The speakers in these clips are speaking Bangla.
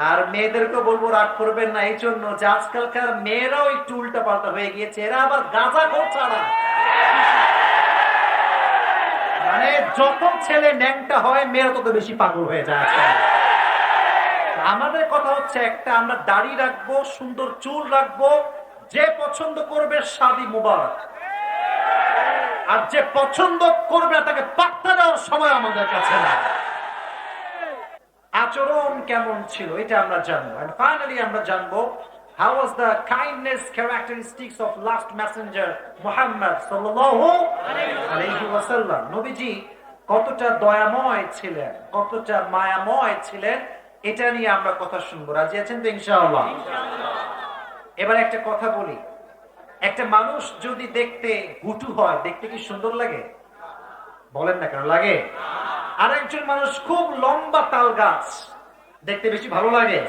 আর মেয়েদেরকে বলবো রাগ করবেন না এই জন্য যে আজকালকার মেয়েরাও একটু উল্টা পাল্টা হয়ে গিয়েছে, এরা আবার গাঁজাখোর ছাড়া। মানে যত ছেলে ন্যাংটা হয় মেয়েরা তত বেশি পাগল হয়ে যায় আজকাল। আমাদের কথা হচ্ছে একটা, আমরা দাড়ি রাখবো, সুন্দর চুল রাখবো, যে পছন্দ করবে শাদী মুবারক, আর যে পছন্দ করবে তাকে পাত্তা দেওয়ার সময় আমাদের কাছে না। আচরণ কেমন ছিল এটা আমরা জানবো। And finally আমরা জানবো how was the kindness characteristics of last messenger Muhammad sallallahu alayhi wasallam। নবীজি কতটা দয়াময় ছিলেন, কতটা মায়াময় ছিলেন, এটা নিয়ে আমরা কথা শুনবো। রাজি আছেন তো ইনশাআল্লাহ? এবার একটা কথা বলি, একটা মানুষ যদি দেখতে গুটু হয়, দেখতে কি সুন্দর লাগে? বলেন না কেন লাগে? আর একজন মানুষ খুব লম্বা তাল গাছ, দেখতে বেশি ভালো লাগে?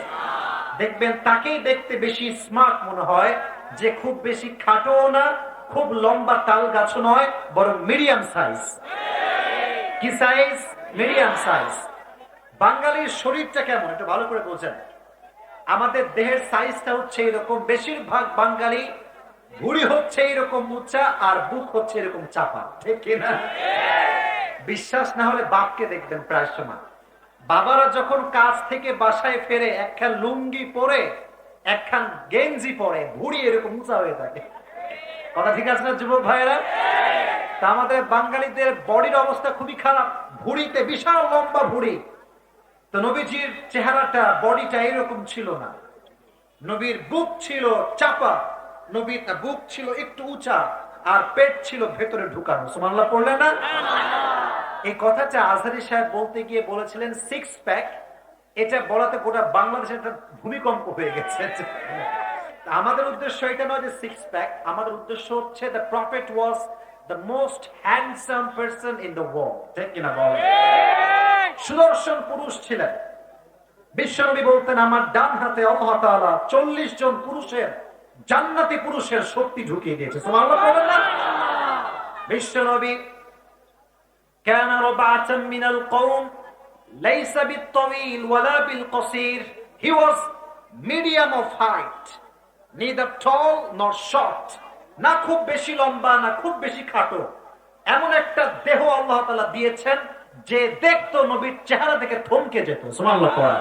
দেখবেন তাকেই দেখতে বেশি স্মার্ট মনে হয়, যে খুব বেশি খাটো না, খুব লম্বা তাল গাছ নয়, বরং মিডিয়াম সাইজ। কি সাইজ? Medium size. বাঙালির শরীরটা কেমন একটু ভালো করে বোঝেন। আমাদের দেহের সাইজটা হচ্ছে এরকম, বেশিরভাগ বাঙালি ভুঁড়ি হচ্ছে এরকম উঁচা আর বুক হচ্ছে এরকম চাপা, ঠিক কিনা? বিশ্বাস না হলে বাপকে দেখবেন, প্রায় সময় বাবারা যখন কাজ থেকে বাসায় ফেরে একখান লুঙ্গি পরে, একখান গেঞ্জি পরে, ভুঁড়ি এরকম উঁচা হয়ে থাকে। কথা ঠিক আছে না যুবক ভাইয়েরা? তা আমাদের বাঙালিদের বডির অবস্থা খুবই খারাপ, ভুঁড়িতে বিশাল লম্বা ভুঁড়ি। তো নবীজির চেহারাটা, বডিটা এরকম ছিল না। নবীর বুক ছিল চাপা, নবীর বুক ছিল একটু উঁচা, আর পেট ছিল ভেতরে ঢুকানো। সুবহানাল্লাহ পড়লেন না? এই কথাটা আজহারী সাহেব বলতে গিয়ে বলেছিলেন সিক্স প্যাক। এটা বলাতে গোটা বাংলাদেশে একটা ভূমিকম্প হয়ে গেছে। আমাদের উদ্দেশ্য এটা নয় যে সিক্স প্যাক, আমাদের উদ্দেশ্য হচ্ছে the prophet was the most handsome person in the world, ঠিক কিনা বলেন? সুদর্শন পুরুষ ছিলেন। বিশ্বনবী বলতেন, আমার ডান হাতে আল্লাহ তাআলা 40 জন পুরুষের, জান্নাতি পুরুষের শক্তি ঢুকিয়ে দিয়েছে। সুবহানাল্লাহ বলেন না? বিশ্বনবী كان ربعة من القوم ليس بالطويل ولا بالقصير. He was medium of height, neither tall nor short. না খুব বেশি লম্বা না খুব বেশি খাটো, এমন একটা দেহ আল্লাহ তাআলা দিয়েছেন যে দেখতো নবীর চেহারা থেকে থমকে যেত। সুবহানাল্লাহ পড়া।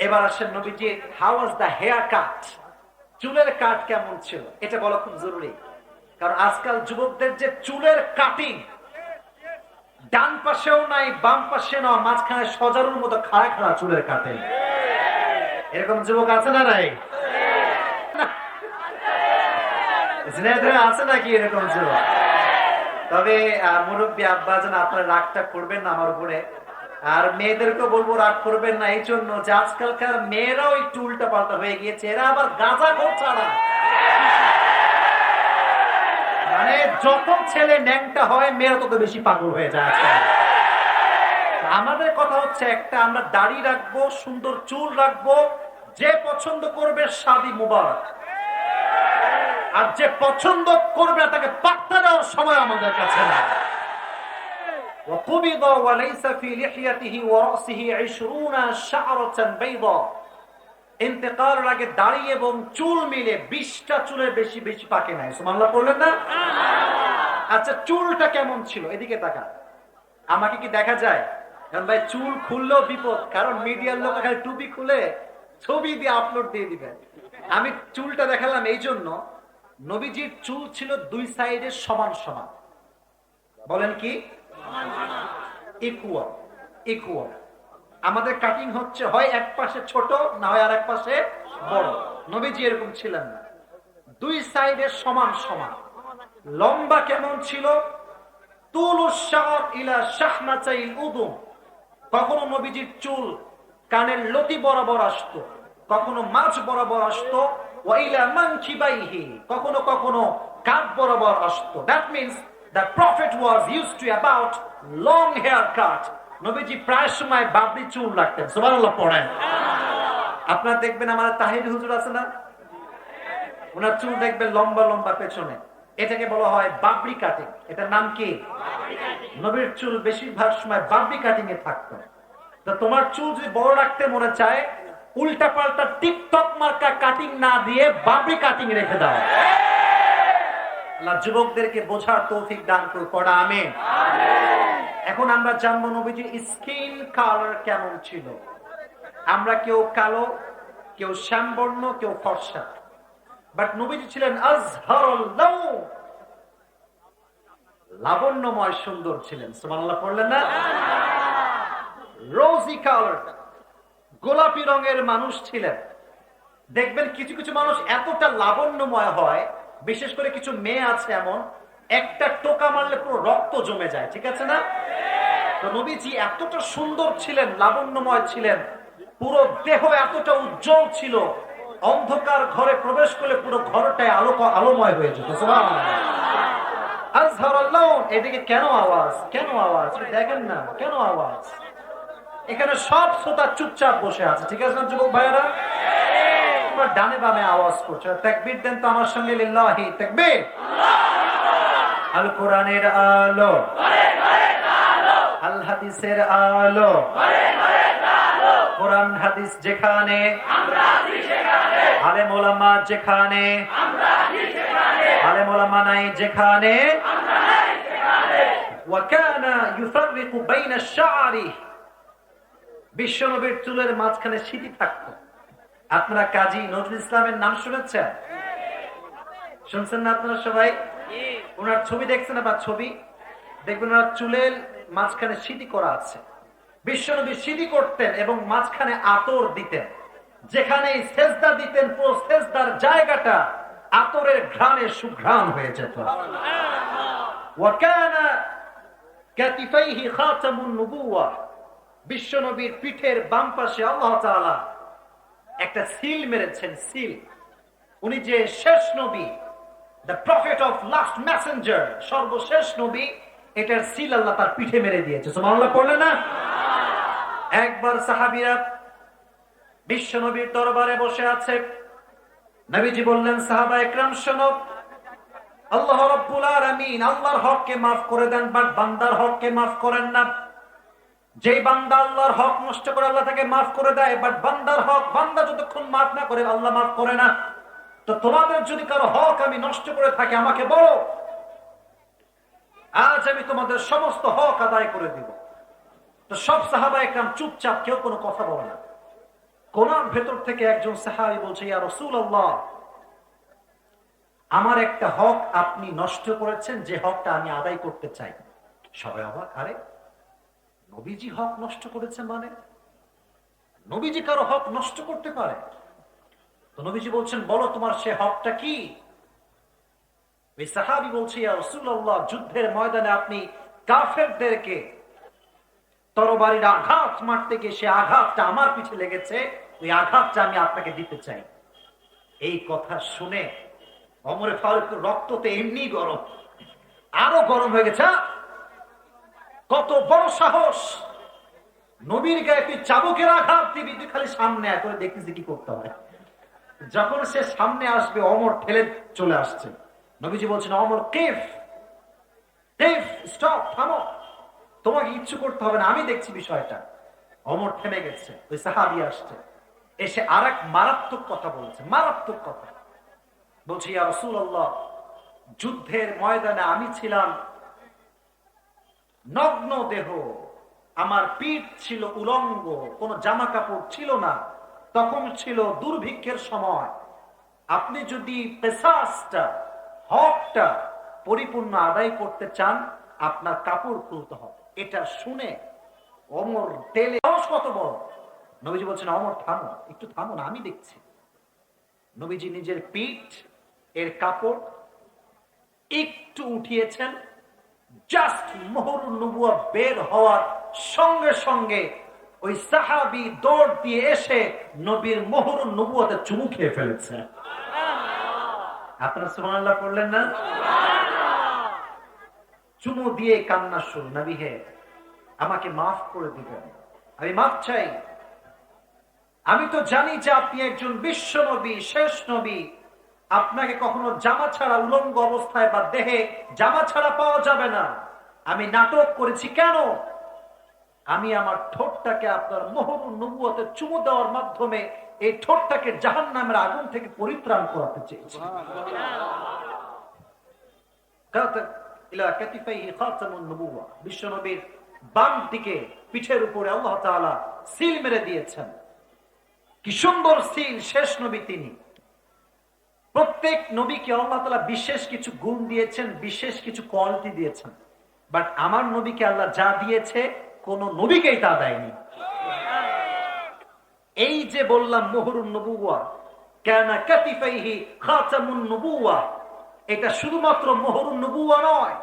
এবার আসেন নবীজি, how was the hair cut, চুলের কাট কেমন ছিল এটা বলা খুব জরুরি। কারণ আজকাল যুবকদের যে চুলের কাটিং, ডান পাশেও নাই বাম পাশে না, মাঝখানে সজারুর মতো খাড়া খাড়া চুলের কাটে। এরকম যুবক আছে না নাই? আছে নাকি এরকম যুবক? তবে মুরব্বী আব্বাজান, আপনারা রাগটা করবেন না আমার উপরে। আর মেয়েদেরকে বলবো রাগ করবেন না এই জন্য যে আজকালকার মেয়েরাও একটু উল্টা পাল্টা হয়ে গিয়েছে, এরা আবার গাঁজাখোর ছাড়া। মানে যত ছেলে ন্যাংটা হয় মেয়েরা তত বেশি পাগল হয়ে যায় আজকাল। আমাদের কথা হচ্ছে একটা, আমরা দাড়ি রাখবো, সুন্দর চুল রাখবো, যে পছন্দ করবে শাদী মুবারক, আর যে পছন্দ করবে তাকে পাত্তা দেওয়ার সময় আমাদের কাছে না। وقبض وليس في لحيته ورأسه 20 شعرة بيضاء। ইন্তেকালের আগে দাড়ি এবং চুল মিলে 20টা চুলের বেশি বেশি পাকে নাই। সুবহানাল্লাহ বললেন না? আচ্ছা, চুলটা কেমন ছিল এদিকে তাকা। আমাকে কি দেখা যায়? কারণ ভাই চুল খুললেও বিপদ, কারণ মিডিয়ার লোক খালি টুপি খুলে ছবি দিয়ে আপলোড দিয়ে দিবে। আমি চুলটা দেখালাম এই জন্য, নবীজির চুল ছিল দুই সাইডে সমান সমান। বলেন কি? ইকুয়াল। ইকুয়াল। আমাদের কাটিং হচ্ছে হয় এক পাশে ছোট, না হয় আর এক পাশে বড়। নবীজি এরকম ছিলেন না, দুই সাইডে সমান সমান। লম্বা কেমন ছিল? তুলুশ শার ইলা শাহমাতাইল উযুন। কখনো নবীজির চুল কানের লতি বরাবর আসতো, কখনো মাঝ বরাবর আসতো, ওয়া ইলা মানকিবাইহি, কখনো কখনো কাঁধ বরাবর আসতো। That means the prophet was used to about long hair cut. নবীজি প্রায় সময় বাবরি চুল রাখতেন। সুবহানাল্লাহ পড়েন। আপনারা দেখবেন আমাদের তাহির হুজুর আছে না, ওনার চুল দেখবেন লম্বা লম্বা পেছনে, এটাকে বলা হয় বাবরি কাটিং। এটার নাম কি? নবীর চুল বেশিরভাগ সময় বাবরি কাটিং এ থাকতো। তো তোমার চুল যদি বড় রাখতে মনে চায়, উল্টা পাল্টা টিকটক মার্কা কাটিং না দিয়ে বাবরি কাটিং রেখে দাও। আল্লাহ যুবকদেরকে বোঝার তৌফিক দান করুক, পড়া আমিন। এখন আমরা জানবো নবীজির স্কিন কালার কেমন ছিল। আমরা কেউ কালো, কেউ শ্যামবর্ণ, কেউ ফর্সা, বাট নবীজি ছিলেন আজহারুল লাউন, লাবণ্যময় সুন্দর ছিলেন। সুবহানাল্লাহ পড়লেন না? রোজি কালার, গোলাপি রঙের মানুষ ছিলেন। দেখবেন কিছু কিছু মানুষ এতটা লাবণ্যময় হয়, বিশেষ করে কিছু মেয়ে আছে এমন, একটা টোকা মারলে পুরো রক্ত জমে যায়, ঠিক আছে না? তো নবীজি এতটা সুন্দর ছিলেন, লাবণ্যময় ছিলেন, পুরো দেহ এতটা উজ্জ্বল ছিল, অন্ধকার ঘরে প্রবেশ করলে পুরো ঘরটাই আলোময় হয়ে যেত। এদিকে কেন আওয়াজ, কেন আওয়াজ দেখেন না, কেন আওয়াজ? এখানে সব শ্রোতা চুপচাপ বসে আছে, ঠিক আছে না যুবক ভাইয়েরা? তোমরা ডানে বামে আওয়াজ করছো, তাকবীর দেন তো আমার সঙ্গে, লিল্লাহি তাকবীর। আল কোরআনের আলো, আল হাদিসের আলো, কোরআন হাদিস যেখানে, আলেম ওলামা যেখানে, আলেম ওলামা নাই যেখানে, ওয়া কানা ইউফাররিকু বাইনা আশ-শা'রি, বিশ্বনবীর চুলের মাঝখানে সিঁথি থাকতো। আপনারা কাজী নজরুল ইসলামের নাম শুনেছেন? শুনছেন না আপনারা সবাই? ওনার ছবি দেখছেন? আবার ছবি দেখবেন, ওনার চুলের মাঝখানে সিঁথি করা আছে। বিশ্বনবী সিঁথি করতেন এবং মাঝখানে আতর দিতেন। যেখানে সেজদা দিতেন, পুরো সেজদার জায়গাটা আতরের ঘ্রাণে সুঘ্রাণ হয়ে যেত। ওয়া কানা কাতিফাইহি খাতামুন নুবুওয়া, বিশ্বনবীর পিঠের বাম পাশে আল্লাহ তাআলা একটা সিল মেরেছেন, সিল। উনি যে শেষ নবী, the prophet of last Messenger, সর্বশেষ নবী, এটার সিল আল্লাহ তার পিঠে মেরে দিয়েছে। সুবহানাল্লাহ পড়লেন না? একবার সাহাবীরা বিশ্বনবীর দরবারে বসে আছে। নবীজি বললেন, সাহাবা একরাম শোনো, আল্লাহ রাব্বুল আলামিন আল্লাহর হককে মাফ করে দেন, বাট বান্দার হককে মাফ করেন না। যেই বান্দা আল্লাহর হক নষ্ট করে আল্লাহ তাকে মাফ করে দেয়, বাট বান্দার হক বান্দা যতক্ষণ মাফ না করে আল্লাহ মাফ করে না। তো তোমাদের যদি কারো হক আমি নষ্ট করে থাকি আমাকে বলো, আজ আমি তোমাদের সমস্ত হক আদায় করে দিব। তো সব সাহাবা একরাম চুপচাপ, কেউ কোনো কথা বলে না। কোনার ভেতর থেকে একজন সাহাবী বলছে, ইয়া রাসূলুল্লাহ, আমার একটা হক আপনি নষ্ট করেছেন, যে হকটা আমি আদায় করতে চাই। সবাই অবাক, আরে নবীজি হক নষ্ট করেছে মানে? নবীজি কারো হক নষ্ট করতে পারে? তো নবীজি বলছেন, বলো তোমার সে হকটা কি? ওই সাহাবী বলছে, ইয়া রাসূলুল্লাহ, যুদ্ধের ময়দানে আপনি কাফেরদেরকে তরবারির আঘাত মারতে গিয়ে সে আঘাতটা আমার পিছে লেগেছে, ওই আঘাতটা আমি আপনাকে দিতে চাই। এই কথা শুনে ওমর ফারুক রক্ততে এমনি গরম, আরো গরম হয়ে গেছে। কত বড় সাহস, নবীর গায়ে তুই চাবুকের আঘাত দিবি? তুই খালি সামনে আয়, করে দেখতেছি কি করতে হয়। যখন সে সামনে আসবে, ওমর ঠেলে চলে আসছে। নবীজি বলছেন, ওমর কিফ কিফ, স্টপ, থামো, তোমাকে কিচ্ছু করতে হবে না, আমি দেখছি বিষয়টা। ওমর থেমে গেছে। ওই সাহাবী আসছে, এসে আরেক মারাত্মক কথা বলছে, মারাত্মক কথা বলছে, ইয়া রাসূলুল্লাহ, যুদ্ধের ময়দানে আমি ছিলাম নগ্ন দেহ, আমার পিঠ ছিল উলঙ্গ, কোন জামা কাপড় ছিল না। তখন ছিল দুর্ভিক্ষের সময়। আপনি যদি পেশাসটা, হকটা পরিপূর্ণ আদায় করতে চান, আপনার কাপড় খুলতে হবে। এটা শুনে ওমর তেলে কত বড়। নবীজি বলছেন, ওমর থামো, একটু থামো না, আমি দেখছি। নবীজি নিজের পিঠ এর কাপড় একটু উঠিয়েছেন, জাস্ট মুহরুন নবুয়া বের হওয়ার সঙ্গে সঙ্গে ওই সাহাবী দৌড় দিয়ে এসে নবীর মুহরুন নবুয়াতে চুমু খেয়ে ফেলেছে। আপনারা সুবহানাল্লাহ পড়লেন না? চুমু দিয়ে কান্না শুরু, নবী হে আমাকে মাফ করে দিবেন, আমি মাফ চাই। আমি তো জানি যে আপনি একজন বিশ্ব নবী, শেষ নবী, আপনাকে কখনো জামা ছাড়া, উলঙ্গ অবস্থায় বা দেহে জামা ছাড়া পাওয়া যাবে না। আমি নাটক করেছি কেন? আমি আমার ঠোঁটটাকে আপনার মোহরুন নবুয়তে চুমু দেওয়ার মাধ্যমে এই ঠোঁটটাকে জাহান্নামের আগুন থেকে পরিত্রাণ করাতে চেয়েছি। বিশ্বনবীর বাম দিকে পিঠের উপরে আল্লাহ তাআলা সিল মেরে দিয়েছেন। কি সুন্দর সিল! শেষ নবী তিনি। প্রত্যেক নবীকে আল্লাহ তাআলা বিশেষ কিছু গুণ দিয়েছেন, বিশেষ কিছু কোয়ালিটি দিয়েছেন। বাট আমার নবীকে আল্লাহ যা দিয়েছে কোন নবীকেই তা দেয়নি। এই যে বললাম মোহরুন নবুওয়া, কানা কাতিফাইহি খাতামুন নবুওয়া, এটা শুধুমাত্র মোহরুন নবুওয়া নয়।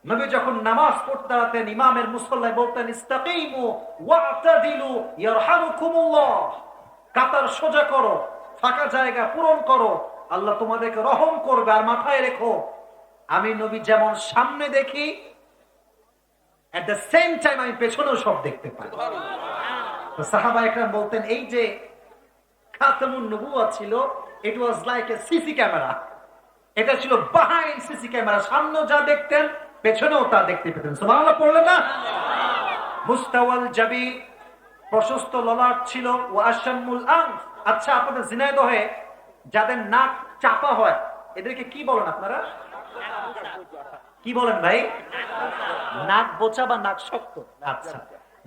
নবী যখন নামাজ পড়তে দাঁড়াতেন, ইমামের মুসল্লায় বলতেন ইস্তাকিমু ওয়া'তাদিলু ইয়ারহামুকুমুল্লাহ, কাতার সোজা করো, ফাঁকা জায়গা পূরণ করো, আল্লাহ তোমাদেরকে রহম করবে। আর মাথায় রেখো, আমি নবী যেমন সামনে দেখি, এট দ্য সেম টাইম আমি পেছনেও সব দেখতে পাই। তো সাহাবা একরাম বলতেন এই যে খাতামুন নবুওয়া ছিল, it was like a CC camera. এটা ছিল বিহাইন্ড সিসি ক্যামেরা, সামনেও যা দেখতেন পেছনেও তা দেখতে পেতেন। সুবহানাল্লাহ পড়লেন না? মুস্তাওয়াল জাবি, প্রশস্ত ললাট ছিল, ওয়া আশামুল আনফ। আচ্ছা, আপনাদের ঝিনাইদহে যাদের নাক চাপা হয় এদেরকে কি বলেন আপনারা? কি বলেন ভাই? নাক বোচা বা নাক শক্ত। আচ্ছা,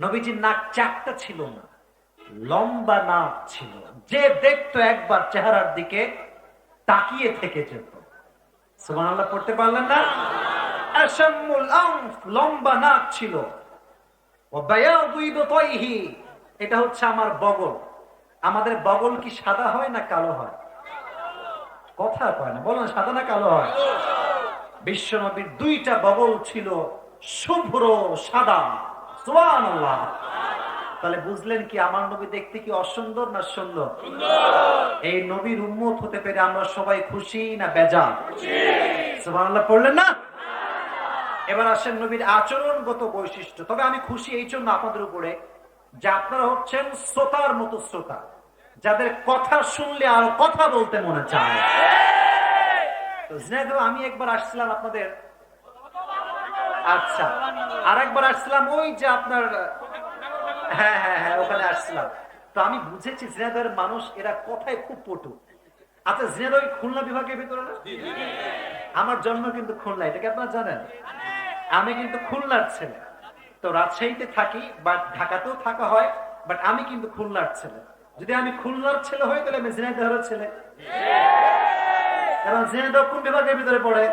নবীজির নাক চাকটা ছিল না, লম্বা নাক ছিল। যে দেখতো একবার চেহারার দিকে তাকিয়ে থেকে যেত। সুবহানাল্লাহ পড়তে পারলেন না? আশামুল আনফ, লম্বা নাক ছিল। ওয়া বায়াদু ইবতাইহি, এটা হচ্ছে আমার বগল। আমাদের বগল কি সাদা হয় না কালো হয়? কথা কয় না, বলেন সাদা না কালো হয়? বিশ্বনবীর দুইটা বগল ছিল শুভ্র সাদা। সুবহানাল্লাহ। তাহলে বুঝলেন কি আমার নবী দেখতে কি অসুন্দর না সুন্দর? এই নবীর উম্মত হতে পেরে আমরা সবাই খুশি না বেজার? সুবহানাল্লাহ পড়লেন না? এবার আসেন নবীর আচরণগত বৈশিষ্ট্য। তবে আমি খুশি এই জন্য আপনাদের উপরে যে আপনারা হচ্ছেন শ্রোতার মতো শ্রোতা, যাদের কথা শুনলে আরো কথা বলতে মনে চায়। আমি একবার আসছিলাম আপনাদের, আচ্ছা, আর একবার আসছিলাম ওই যে আপনার, হ্যাঁ হ্যাঁ হ্যাঁ, ওখানে আসছিলাম। তো আমি বুঝেছি ঝিনাইদহের মানুষ এরা কথায় খুব পটু। আচ্ছা, ঝিনাইদহ খুলনা বিভাগের ভিতরে না? আমার জন্ম কিন্তু খুলনা, এটা কি আপনারা জানেন? আমি কিন্তু খুলনার ছেলে। তো রাজশাহীতে থাকি বা ঢাকাতেও থাকা হয়, বাট আমি কিন্তু খুলনার ছেলে। যদি আমি খুলনার ছেলে হই তাহলে আমি ঝিনাইদহের ছেলে। কারণ ঝিনাইদহ কোন বিভাগের ভিতরে পড়ে?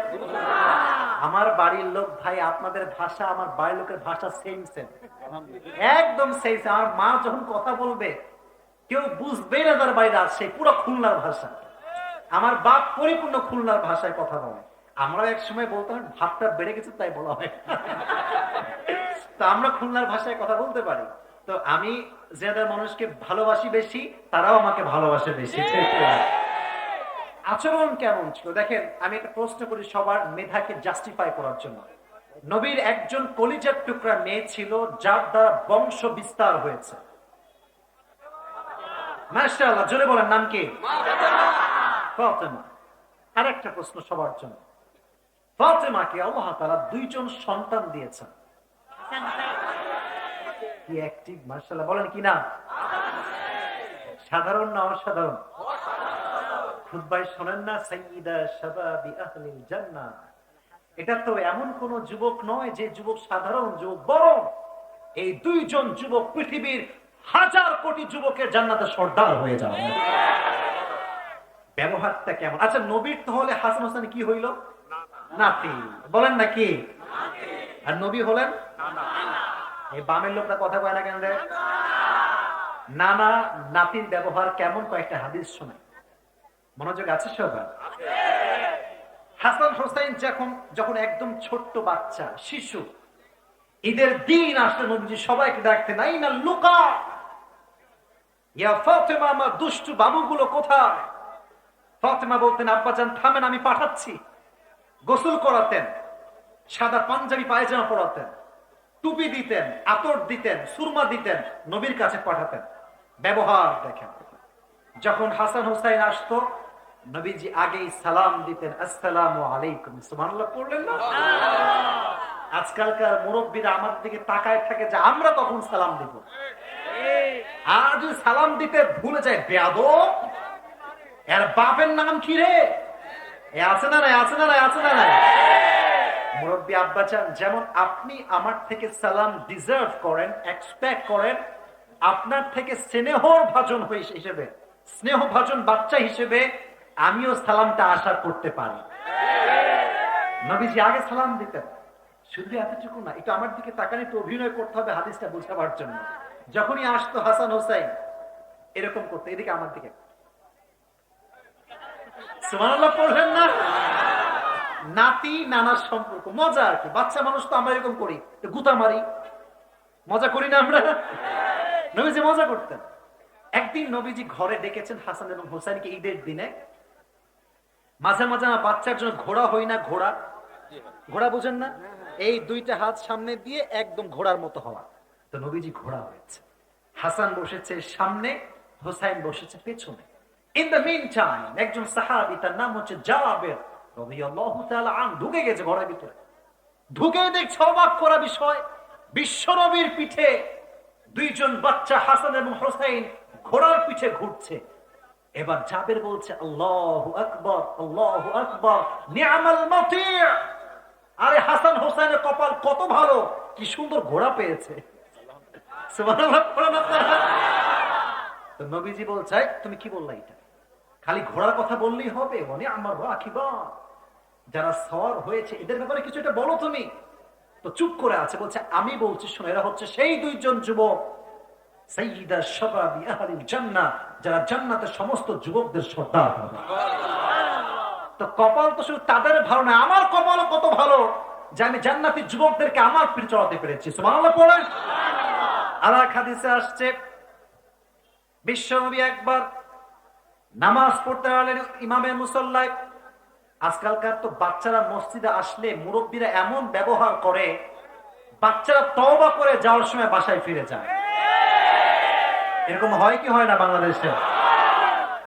আমার বাড়ির লোক ভাই, আপনাদের ভাষা আমার বাড়ির লোকের ভাষা সেম সেম, একদম সেম। আমার মা যখন কথা বলবে কেউ বুঝবেই না তার বাড়ি রাজশাহী, পুরো খুলনার ভাষা। আমার বাপ পরিপূর্ণ খুলনার ভাষায় কথা বলে। আমরা এক সময় বলতাম ভাতটা বেড়ে গেছে তাই বলা হয়। তো আমরা খুলনার ভাষায় কথা বলতে পারি। তো আমি যাদের মানুষকে ভালোবাসি বেশি, তারাও আমাকে ভালোবাসে বেশি। আচরণ কেমন ছিল দেখেন, আমি একটা প্রশ্ন করি সবার মেধাকে জাস্টিফাই করার জন্য। নবীর একজন কলিজার টুকরা মেয়ে ছিল যার দ্বারা বংশ বিস্তার হয়েছে। মাশাআল্লাহ, জোরে বলেন নাম কি? ফাতেমা। আরেকটা প্রশ্ন সবার জন্য, ফাতেমাকে আল্লাহ তাআলা দুইজন সন্তান দিয়েছেন। কি অ্যাক্টিভ, মাশাআল্লাহ, বলেন কি নাম? সাধারণ না অসাধারণ? খুতবায় শোনেন না সাইয়্যিদা শাবাবি আহলিল জান্নাহ। এটা তো এমন কোন যুবক নয় যে যুবক সাধারণ যুবক, বরং এই দুইজন যুবক পৃথিবীর হাজার কোটি যুবকের জান্নাতে সর্দার হয়ে যাবে। ব্যবহারটা কেমন? আচ্ছা, নবীর তো হলে হাসান হোসেন কি হইল? নাতি। বলেন না কি? আর নবী হলেন এই বামের লোকটা কথা কয় না কেন রে? নানা নাতির ব্যবহার কেমন? কয়েকটা হাদিস শোনায়, মনোযোগ আছে সবার? হাসান হোসেন যখন একদম ছোট্ট বাচ্চা শিশু, ঈদের দিন আসলে নবীজি সবাইকে ডাকতেন, আইনা লুকা ইয়া ফাতেমা, আমার দুষ্টু বাবুগুলো কোথায়? ফাতেমা বলতেন, আব্বাজান থামেন, আমি পাঠাচ্ছি। গোসল করাতেন, সাদা পাঞ্জাবি পায়জামা পরাতেন, টুপি দিতেন, আতর দিতেন, সুরমা দিতেন, নবীর কাছে পাঠাতেন। ব্যবহার দেখেন, যখন হাসান হোসেন আসতো নবীজি আগেই সালাম দিতেন, আসসালামু আলাইকুম। সুবহানাল্লাহ পড়লেন না? আজকালকার মুরব্বীরা আমাদের দিকে তাকায় থাকে যে আমরা কখন সালাম দিব, আর যদি সালাম দিতে ভুলে যায় বেয়াদব, এর বাপের নাম কি রে, এ আছে না নাই, আছে না নাই, আছে না নাই। মুরব্বী আব্বাজান, যেমন আপনি আমার থেকে সালাম ডিজার্ভ করেন, এক্সপেক্ট করেন, আপনার থেকে স্নেহর ভাজন হিসেবে, স্নেহ ভাজন বাচ্চা হিসেবে আমিও সালামটা আশা করতে পারি। নবীজি আগে সালাম দিতেন। শুধু এতটুকু না, একটু আমার দিকে তাকানি, একটু অভিনয় করতে হবে হাদিসটা বোঝাবার জন্য। যখনই আসতো হাসান হোসাইন এরকম করতে, এদিকে আমার দিকে, সুবহানাল্লাহ পড়লেন না? নাতি নানার সম্পর্ক, মজা আর কি। বাচ্চা মানুষ তো আমরা এরকম করি, গুতা মারি, মজা করি না আমরা? নবীজি মজা করতেন। একদিন নবীজি ঘরে ডেকেছেন হাসান এবং হোসেনকে ঈদের দিনে। মাঝে মাঝে আমার বাচ্চার জন্য ঘোড়া হই না, ঘোড়া, ঘোড়া বুঝেন না, এই দুইটা হাত সামনে দিয়ে একদম ঘোড়ার মতো হওয়া। তো নবীজি ঘোড়া হয়েছে, হাসান বসেছে সামনে, হোসাইন বসেছে পেছনে। ইন দ্য মিন টাইম একজন সাহাবী, তার নাম হচ্ছে জাবের রাদিয়াল্লাহু তাআলা আন, ঢুকে গেছে ঘরের ভিতরে। ঢুকে দেখছে অবাক করা বিষয়, বিশ্বনবীর পিঠে দুইজন বাচ্চা হাসান এবং হোসাইন ঘোড়ার পিঠে ঘুরছে। এবার জাবের বলছে আল্লাহু আকবার, আল্লাহু আকবার, নি'মাল মাতি'। আরে হাসান হোসেনের কপাল কত ভালো, কি সুন্দর ঘোড়া পেয়েছে। সুবহানাল্লাহ পড়েন আপনারা। তো নবীজি বলছে তুমি কি বললা, এটা খালি ঘোড়ার কথা বললেই হবে? মানে আমার রাখিবা, যারা সওয়ার হয়েছে এদের ব্যাপারে কিছু একটা বলো তুমি। তো চুপ করে আছে, বলছে আমি বলছি শোনো, এরা হচ্ছে সেই দুইজন যুবক সাইয়্যিদা শাবাবি আহলিল জান্নাহ, যারা জান্নাতের সমস্ত যুবকদের সর্দার হবে। তো কপাল তো শুধু তাদের ভালো না, আমার কপালও কত ভালো যে আমি জান্নাতি যুবকদেরকে আমার পিঠে চড়াতে পেরেছি। সুবহানাল্লাহ পড়েন। আর এক হাদিসে আসছে, বিশ্বনবী একবার নামাজ পড়তে গেলেন ইমামের মুসল্লায়। আজকালকার তো বাচ্চারা মসজিদে আসলে মুরব্বীরা এমন ব্যবহার করে, বাচ্চারা তওবা করে যাওয়ার সময় বাসায় ফিরে যায়। এরকম হয় কি হয় না বাংলাদেশে?